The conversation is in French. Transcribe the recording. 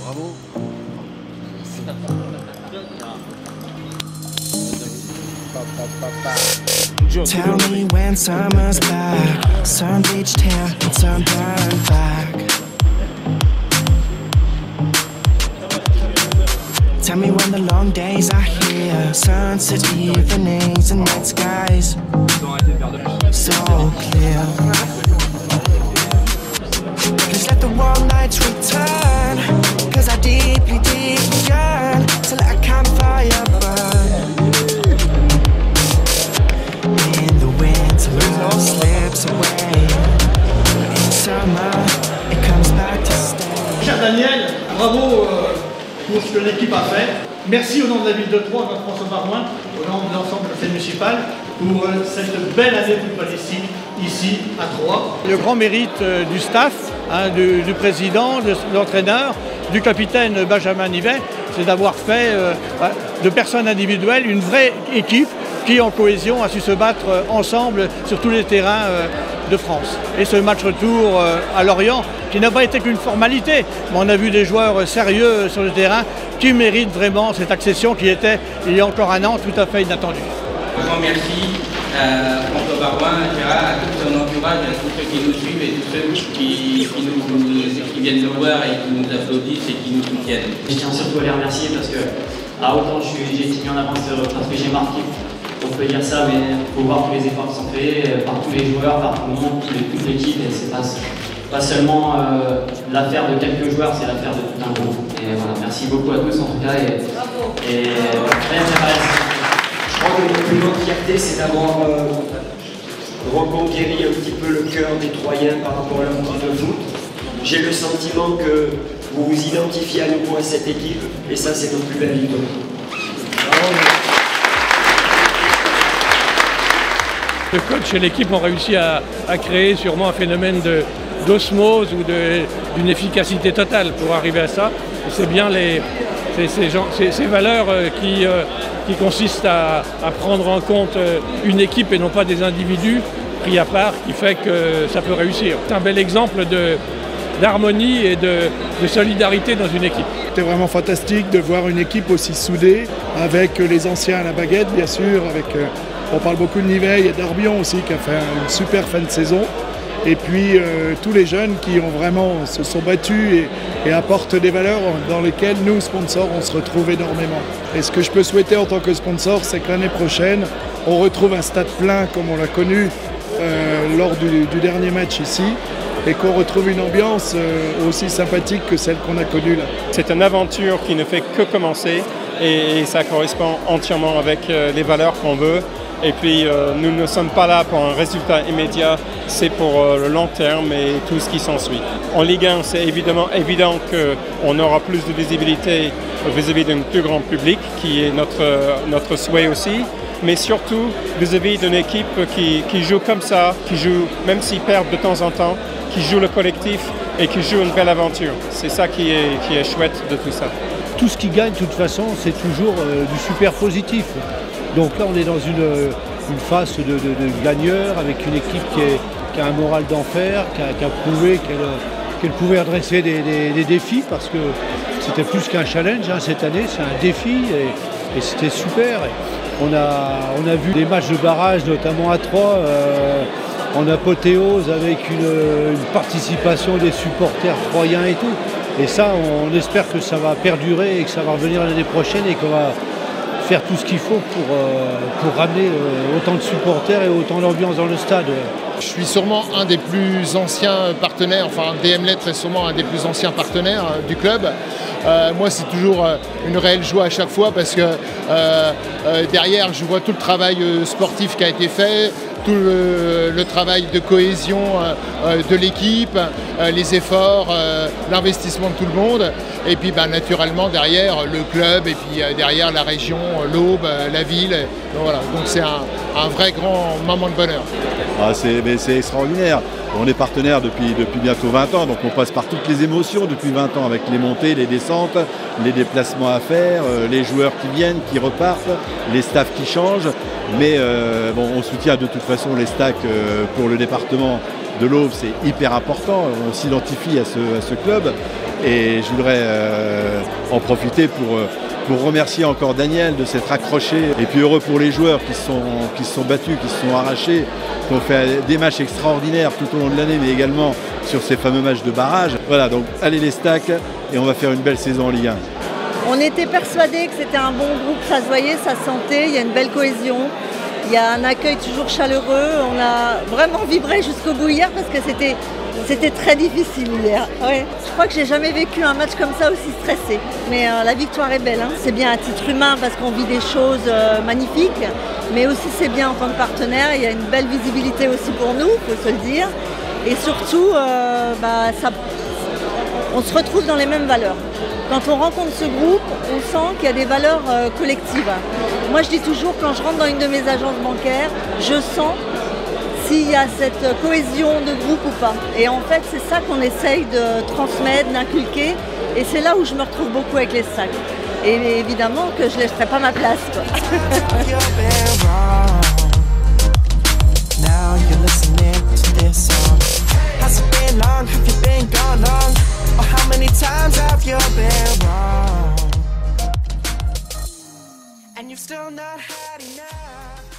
Bravo. Tell me when summer's back, sun bleached hair, sunburned back. Tell me when the long days are here, sunset evenings and night skies so clear. Please let the warm nights return, cause I deeply, deeply yearn to let a campfire burn. In the winter, love slips away. In summer, it comes back to stay. Cher Daniel, bravo pour ce que l'équipe a fait. Merci au nom de la ville de Troyes, au nom de François Barouin, au nom de l'ensemble de la scène municipale, pour cette belle année footballistique ici à Troyes. Le grand mérite du staff, du président, de l'entraîneur, du capitaine Benjamin Nivet, c'est d'avoir fait de personnes individuelles une vraie équipe qui, en cohésion, a su se battre ensemble sur tous les terrains de France. Et ce match retour à Lorient, qui n'a pas été qu'une formalité, mais on a vu des joueurs sérieux sur le terrain qui méritent vraiment cette accession qui était, il y a encore un an, tout à fait inattendue. Un grand merci à François Barouin, à Gérard, à tout son entourage, à tous ceux qui nous suivent et tous ceux qui viennent nous voir et qui nous applaudissent et qui nous soutiennent. Je tiens surtout à les remercier parce que, autant j'ai été mis en avance parce que j'ai marqué, on peut dire ça, mais il faut voir tous les efforts qui sont faits par tous les joueurs, par tout le monde, toute l'équipe, et c'est pas seulement l'affaire de quelques joueurs, c'est l'affaire de tout un groupe. Et voilà, merci beaucoup à tous en tout cas. Je crois que notre plus grande fierté, c'est d'avoir reconquéri un petit peu le cœur des Troyens par rapport à la montée de foot. J'ai le sentiment que vous vous identifiez à nouveau à cette équipe, et ça, c'est notre plus belle victoire. Le coach et l'équipe ont réussi à créer sûrement un phénomène d'osmose ou d'une efficacité totale pour arriver à ça. C'est bien ces valeurs qui consistent à prendre en compte une équipe et non pas des individus pris à part qui fait que ça peut réussir. C'est un bel exemple d'harmonie et de solidarité dans une équipe. C'était vraiment fantastique de voir une équipe aussi soudée, avec les anciens à la baguette bien sûr, on parle beaucoup de Nivelles et d'Arbion aussi qui a fait une super fin de saison. Et puis tous les jeunes qui ont vraiment se sont battus et apportent des valeurs dans lesquelles nous, sponsors, on se retrouve énormément. Et ce que je peux souhaiter en tant que sponsor, c'est que l'année prochaine, on retrouve un stade plein comme on l'a connu lors du dernier match ici, et qu'on retrouve une ambiance aussi sympathique que celle qu'on a connue là. C'est une aventure qui ne fait que commencer et ça correspond entièrement avec les valeurs qu'on veut. Et puis nous ne sommes pas là pour un résultat immédiat, c'est pour le long terme et tout ce qui s'ensuit. En Ligue 1, c'est évident qu'on aura plus de visibilité vis-à-vis d'un plus grand public, qui est notre souhait aussi, mais surtout vis-à-vis d'une équipe qui joue comme ça, qui joue, même s'ils perdent de temps en temps, qui joue le collectif et qui joue une belle aventure. C'est ça qui est chouette de tout ça. Tout ce qui gagne, de toute façon, c'est toujours du super positif. Donc là, on est dans une phase de gagneur avec une équipe qui a un moral d'enfer, qui a prouvé qu'elle pouvait adresser des défis parce que c'était plus qu'un challenge cette année, c'est un défi et c'était super. On a vu des matchs de barrage, notamment à Troyes, en apothéose avec une participation des supporters troyens et tout. Et ça, on espère que ça va perdurer et que ça va revenir l'année prochaine et qu'on va faire tout ce qu'il faut pour ramener autant de supporters et autant d'ambiance dans le stade. Je suis sûrement un des plus anciens partenaires, enfin DM Lettres est sûrement un des plus anciens partenaires du club. Moi c'est toujours une réelle joie à chaque fois parce que derrière je vois tout le travail sportif qui a été fait, tout le travail de cohésion de l'équipe, les efforts, l'investissement de tout le monde. Et puis naturellement derrière le club et puis derrière la région, l'Aube, la ville. Donc c'est un vrai grand moment de bonheur. C'est extraordinaire. On est partenaire depuis bientôt 20 ans, donc on passe par toutes les émotions depuis 20 ans avec les montées, les descentes, les déplacements à faire, les joueurs qui viennent, qui repartent, les staffs qui changent. Mais on soutient de toute façon les stacks pour le département de l'Auve, c'est hyper important. On s'identifie à ce club et je voudrais en profiter pour remercier encore Daniel de s'être accroché et puis heureux pour les joueurs qui se sont battus, qui se sont arrachés, qui ont fait des matchs extraordinaires tout au long de l'année, mais également sur ces fameux matchs de barrage. Voilà, donc allez les Stacks et on va faire une belle saison en Ligue 1. On était persuadés que c'était un bon groupe, ça se voyait, ça se sentait, il y a une belle cohésion, il y a un accueil toujours chaleureux, on a vraiment vibré jusqu'au bout hier parce que c'était très difficile hier. Ouais. Je crois que j'ai jamais vécu un match comme ça aussi stressé. Mais la victoire est belle, hein. C'est bien à titre humain parce qu'on vit des choses magnifiques, mais aussi c'est bien en tant que partenaire, il y a une belle visibilité aussi pour nous, il faut se le dire. Et surtout, on se retrouve dans les mêmes valeurs. Quand on rencontre ce groupe, on sent qu'il y a des valeurs collectives. Moi je dis toujours, quand je rentre dans une de mes agences bancaires, je sens s'il y a cette cohésion de groupe ou pas. Et en fait, c'est ça qu'on essaye de transmettre, d'inculquer. Et c'est là où je me retrouve beaucoup avec les Stacks. Et évidemment que je ne laisserai pas ma place, quoi. And you've still not had enough.